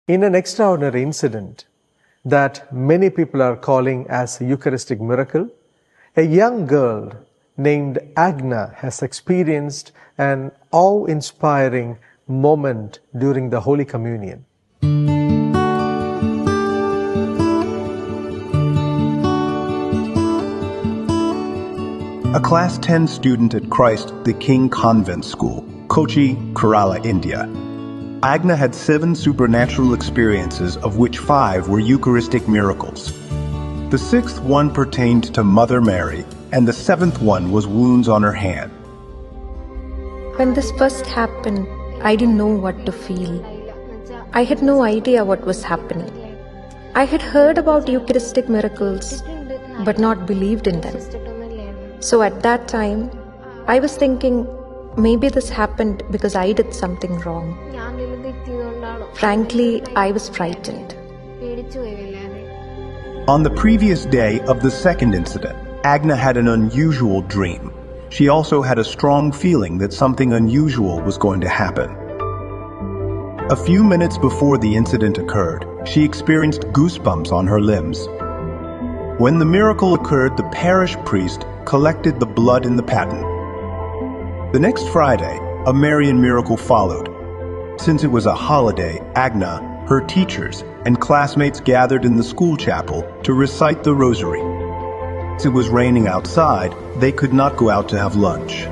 In an extraordinary incident that many people are calling as a Eucharistic miracle, a young girl named Agna has experienced an awe-inspiring moment during the Holy Communion. A Class 10 student at Christ the King Convent School, Kochi, Kerala, India. Agna had 7 supernatural experiences, of which 5 were Eucharistic miracles. The 6th one pertained to Mother Mary, and the 7th one was wounds on her hand. When this first happened, I didn't know what to feel. I had no idea what was happening. I had heard about Eucharistic miracles, but not believed in them. So at that time, I was thinking, maybe this happened because I did something wrong. Frankly, I was frightened. On the previous day of the 2nd incident, Agna had an unusual dream. She also had a strong feeling that something unusual was going to happen. A few minutes before the incident occurred, she experienced goosebumps on her limbs. When the miracle occurred, the parish priest collected the blood in the paten. The next Friday, a Marian miracle followed. Since it was a holiday, Agna, her teachers, and classmates gathered in the school chapel to recite the rosary. Since it was raining outside, they could not go out to have lunch.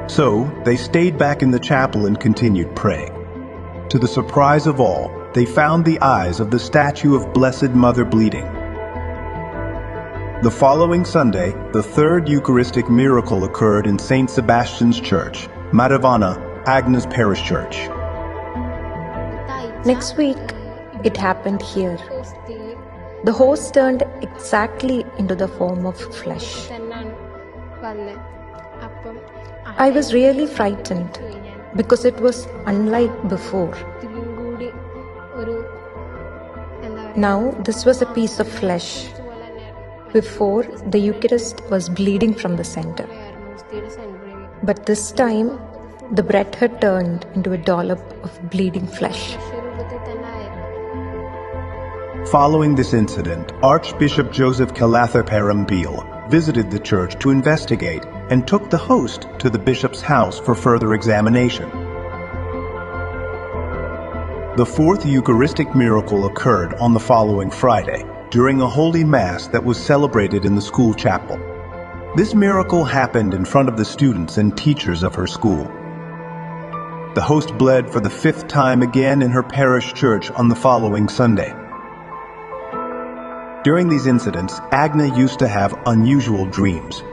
So, they stayed back in the chapel and continued praying. To the surprise of all, they found the eyes of the statue of Blessed Mother bleeding. The following Sunday, the 3rd Eucharistic miracle occurred in St. Sebastian's Church, Madhavana, Agna's parish church. Next week, it happened here. The host turned exactly into the form of flesh. I was really frightened because it was unlike before. Now, this was a piece of flesh. Before, the Eucharist was bleeding from the center. But this time, the bread had turned into a dollop of bleeding flesh. Following this incident, Archbishop Joseph Calather visited the church to investigate and took the host to the bishop's house for further examination. The 4th Eucharistic miracle occurred on the following Friday, during a Holy Mass that was celebrated in the school chapel. This miracle happened in front of the students and teachers of her school. The host bled for the 5th time again in her parish church on the following Sunday. During these incidents, Agna used to have unusual dreams.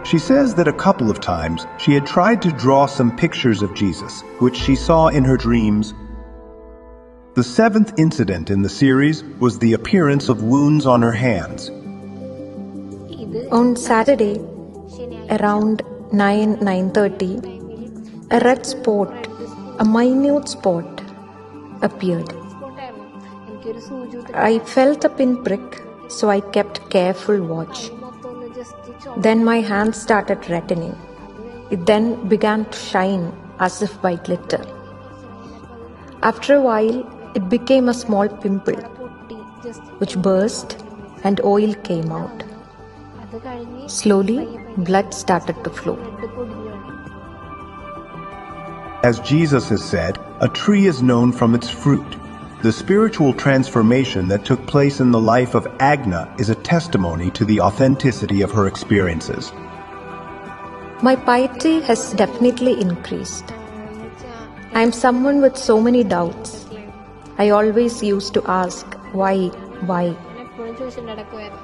She says that a couple of times she had tried to draw some pictures of Jesus, which she saw in her dreams. The 7th incident in the series was the appearance of wounds on her hands. On Saturday, around 9:30, a red spot, a minute spot, appeared. I felt a pinprick, so I kept careful watch. Then my hand started reddening. It then began to shine as if by glitter. After a while, it became a small pimple, which burst and oil came out. Slowly, blood started to flow. As Jesus has said, a tree is known from its fruit. The spiritual transformation that took place in the life of Agna is a testimony to the authenticity of her experiences. My piety has definitely increased. I am someone with so many doubts. I always used to ask, why?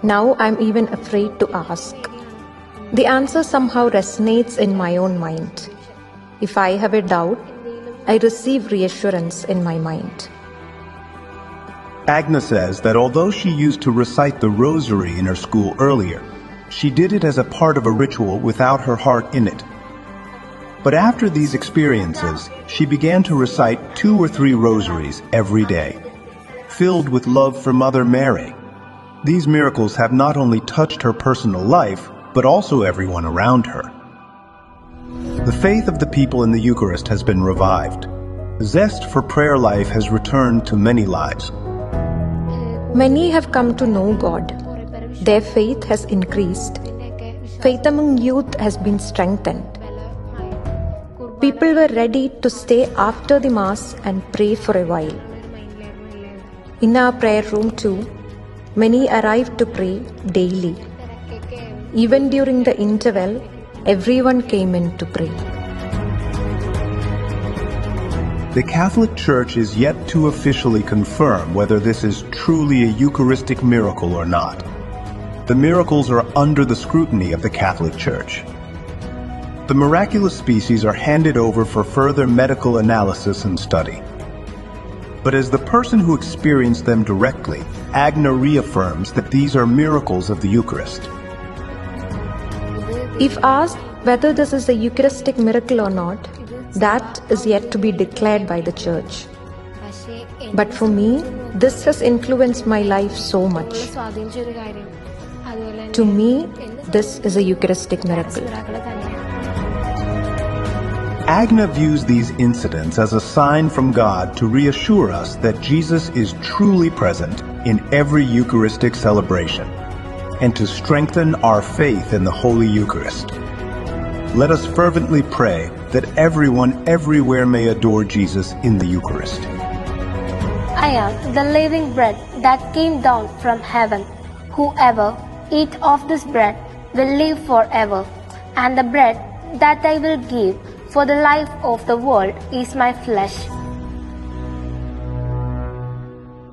Now I'm even afraid to ask. The answer somehow resonates in my own mind. If I have a doubt, I receive reassurance in my mind. Agna says that although she used to recite the rosary in her school earlier, she did it as a part of a ritual without her heart in it. But after these experiences, she began to recite 2 or 3 rosaries every day, filled with love for Mother Mary. These miracles have not only touched her personal life, but also everyone around her. The faith of the people in the Eucharist has been revived. zest for prayer life has returned to many lives. Many have come to know God. Their faith has increased. Faith among youth has been strengthened. People were ready to stay after the Mass and pray for a while. In our prayer room too, many arrived to pray daily. Even during the interval, everyone came in to pray. The Catholic Church is yet to officially confirm whether this is truly a Eucharistic miracle or not. The miracles are under the scrutiny of the Catholic Church. The miraculous species are handed over for further medical analysis and study. But as the person who experienced them directly, Agna reaffirms that these are miracles of the Eucharist. If asked whether this is a Eucharistic miracle or not, that is yet to be declared by the Church. But for me, this has influenced my life so much. To me, this is a Eucharistic miracle. Agna views these incidents as a sign from God to reassure us that Jesus is truly present in every Eucharistic celebration, and to strengthen our faith in the Holy Eucharist. Let us fervently pray that everyone everywhere may adore Jesus in the Eucharist. I am the living bread that came down from heaven. Whoever eats of this bread will live forever, and the bread that I will give for the life of the world is my flesh.